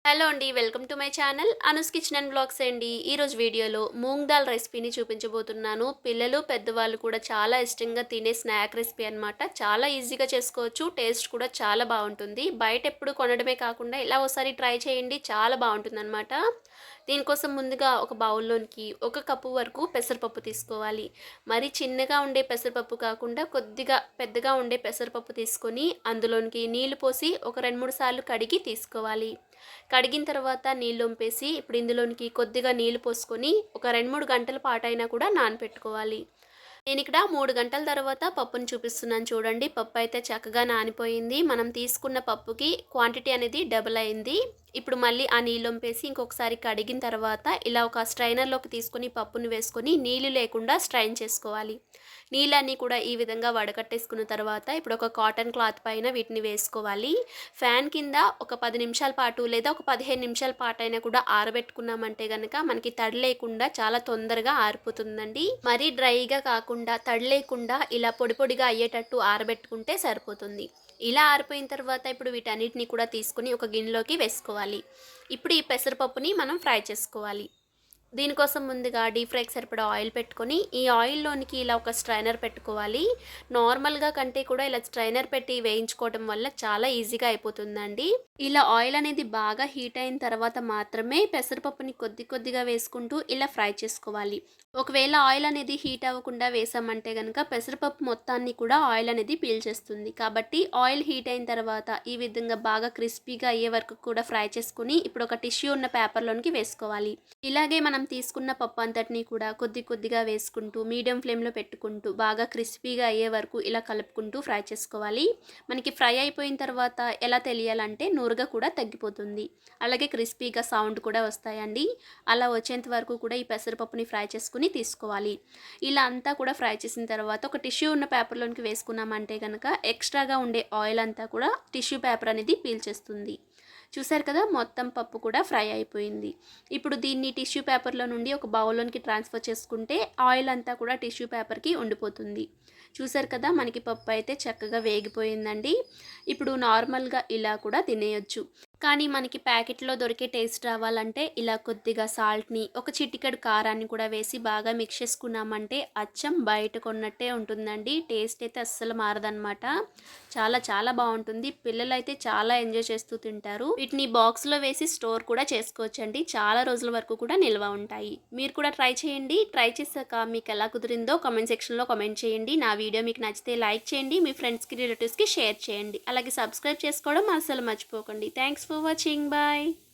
Hello అండి. Welcome to my channel Anu's kitchen and blogs అండి. ఈరోజు వీడియోలో మూంగ్ దాల్ రెసిపీని చూపించబోతున్నాను. పిల్లలు పెద్దవాళ్ళు కూడా చాలా ఇష్టంగా తినే స్నాక్ రెసిపీ అనమాట. చాలా ఈజీగా చేసుకోవచ్చు. టేస్ట్ కూడా చాలా బాగుంటుంది. బయట ఎప్పుడు కొనడమే కాకుండా ఇలా ఒకసారి ట్రై చేయండి, చాలా బాగుంటుందన్నమాట. దీనికోసం ముందుగా ఒక బౌల్లోనికి 1 కప్పు వరకు పెసరపప్పు తీసుకోవాలి. మరి చిన్నగా ఉండే పెసరపప్పు కాకుండా కొద్దిగా పెద్దగా ఉండే పెసరపప్పు తీసుకొని అందులోనికి నీళ్లు పోసి ఒక 2-3 సార్లు కడిగి తీసుకోవాలి. కడిగిన తర్వాత నీళ్ళు వంపేసి ఇప్పుడు ఇందులోనికి కొద్దిగా నీళ్లు పోసుకొని ఒక 2-3 గంటల పాటైనా కూడా నానపెట్టుకోవాలి. నేను ఇక్కడ 3 గంటల తర్వాత పప్పుని చూపిస్తున్నాను చూడండి. పప్పు అయితే చక్కగా నానిపోయింది. మనం తీసుకున్న పప్పుకి క్వాంటిటీ అనేది డబుల్ అయింది. ఇప్పుడు మళ్ళీ ఆ నీళ్ళు వంపేసి ఇంకొకసారి కడిగిన తర్వాత ఇలా ఒక స్ట్రైనర్లోకి తీసుకొని పప్పుని వేసుకొని నీళ్ళు లేకుండా స్ట్రైన్ చేసుకోవాలి. నీళ్ళన్నీ కూడా ఈ విధంగా వడకట్టేసుకున్న తర్వాత ఇప్పుడు ఒక కాటన్ క్లాత్ పైన వీటిని వేసుకోవాలి. ఫ్యాన్ కింద ఒక 10 నిమిషాల పాటు లేదా ఒక 15 నిమిషాల పాటు అయినా కూడా ఆరబెట్టుకున్నామంటే కనుక మనకి తడి లేకుండా చాలా తొందరగా ఆరిపోతుందండి. మరీ డ్రైగా కాకుండా తడి లేకుండా ఇలా పొడి పొడిగా అయ్యేటట్టు ఆరబెట్టుకుంటే సరిపోతుంది. ఇలా ఆరిపోయిన తర్వాత ఇప్పుడు వీటన్నిటిని కూడా తీసుకుని ఒక గిన్నెలోకి వేసుకోవాలి. ఇప్పుడు ఈ పెసరపప్పుని మనం ఫ్రై చేసుకోవాలి. దీనికోసం ముందుగా డీప్ ఫ్రైకి సరిపడా ఆయిల్ పెట్టుకొని ఈ ఆయిల్లోనికి ఇలా ఒక స్ట్రైనర్ పెట్టుకోవాలి. నార్మల్గా కంటే కూడా ఇలా స్ట్రైనర్ పెట్టి వేయించుకోవడం వల్ల చాలా ఈజీగా అయిపోతుందండి. ఇలా ఆయిల్ అనేది బాగా హీట్ అయిన తర్వాత మాత్రమే పెసరపప్పుని కొద్ది కొద్దిగా వేసుకుంటూ ఇలా ఫ్రై చేసుకోవాలి. ఒకవేళ ఆయిల్ అనేది హీట్ అవ్వకుండా వేసామంటే కనుక పెసరపప్పు మొత్తాన్ని కూడా ఆయిల్ అనేది పీల్చేస్తుంది. కాబట్టి ఆయిల్ హీట్ అయిన తర్వాత ఈ విధంగా బాగా క్రిస్పీగా అయ్యే వరకు కూడా ఫ్రై చేసుకుని ఇప్పుడు ఒక టిష్యూ ఉన్న పేపర్లోనికి వేసుకోవాలి. ఇలాగే మనం తీసుకున్న పప్పు అంతటిని కూడా కొద్ది కొద్దిగా వేసుకుంటూ మీడియం ఫ్లేమ్లో పెట్టుకుంటూ బాగా క్రిస్పీగా అయ్యే వరకు ఇలా కలుపుకుంటూ ఫ్రై చేసుకోవాలి. మనకి ఫ్రై అయిపోయిన తర్వాత ఎలా తెలియాలంటే నూరుగా కూడా తగ్గిపోతుంది. అలాగే క్రిస్పీగా సౌండ్ కూడా వస్తాయండి. అలా వచ్చేంత వరకు కూడా ఈ పెసరపప్పుని ఫ్రై చేసుకుని తీసుకోవాలి. ఇలా అంతా కూడా ఫ్రై చేసిన తర్వాత ఒక టిష్యూ ఉన్న పేపర్లోనికి వేసుకున్నామంటే కనుక ఎక్స్ట్రాగా ఉండే ఆయిల్ అంతా కూడా టిష్యూ పేపర్ అనేది పీల్చేస్తుంది. చూసారు కదా, మొత్తం పప్పు కూడా ఫ్రై అయిపోయింది. ఇప్పుడు దీన్ని టిష్యూ పేపర్లో నుండి ఒక బౌల్లోనికి ట్రాన్స్ఫర్ చేసుకుంటే ఆయిల్ అంతా కూడా టిష్యూ పేపర్కి ఉండిపోతుంది. చూసారు కదా, మనకి పప్పు అయితే చక్కగా వేగిపోయిందండి. ఇప్పుడు నార్మల్గా ఇలా కూడా తినేయొచ్చు. కానీ మనకి ప్యాకెట్లో దొరికే టేస్ట్ రావాలంటే ఇలా కొద్దిగా సాల్ట్ని ఒక చిటికెడు కారాన్ని కూడా వేసి బాగా మిక్స్ చేసుకున్నామంటే అచ్చం బయట కొన్నట్టే ఉంటుందండి. టేస్ట్ అయితే అస్సలు మారదనమాట. చాలా చాలా బాగుంటుంది. పిల్లలు అయితే చాలా ఎంజాయ్ చేస్తూ తింటారు. వీటిని బాక్స్లో వేసి స్టోర్ కూడా చేసుకోవచ్చండి. చాలా రోజుల వరకు కూడా నిల్వ ఉంటాయి. మీరు కూడా ట్రై చేయండి. ట్రై చేశాక మీకు ఎలా కుదిరిందో కామెంట్ సెక్షన్లో కామెంట్ చేయండి. నా వీడియో మీకు నచ్చితే లైక్ చేయండి. మీ ఫ్రెండ్స్కి రిలేటివ్స్కి షేర్ చేయండి. అలాగే సబ్స్క్రైబ్ చేసుకోవడం అసలు మర్చిపోకండి. Thanks for watching. Bye.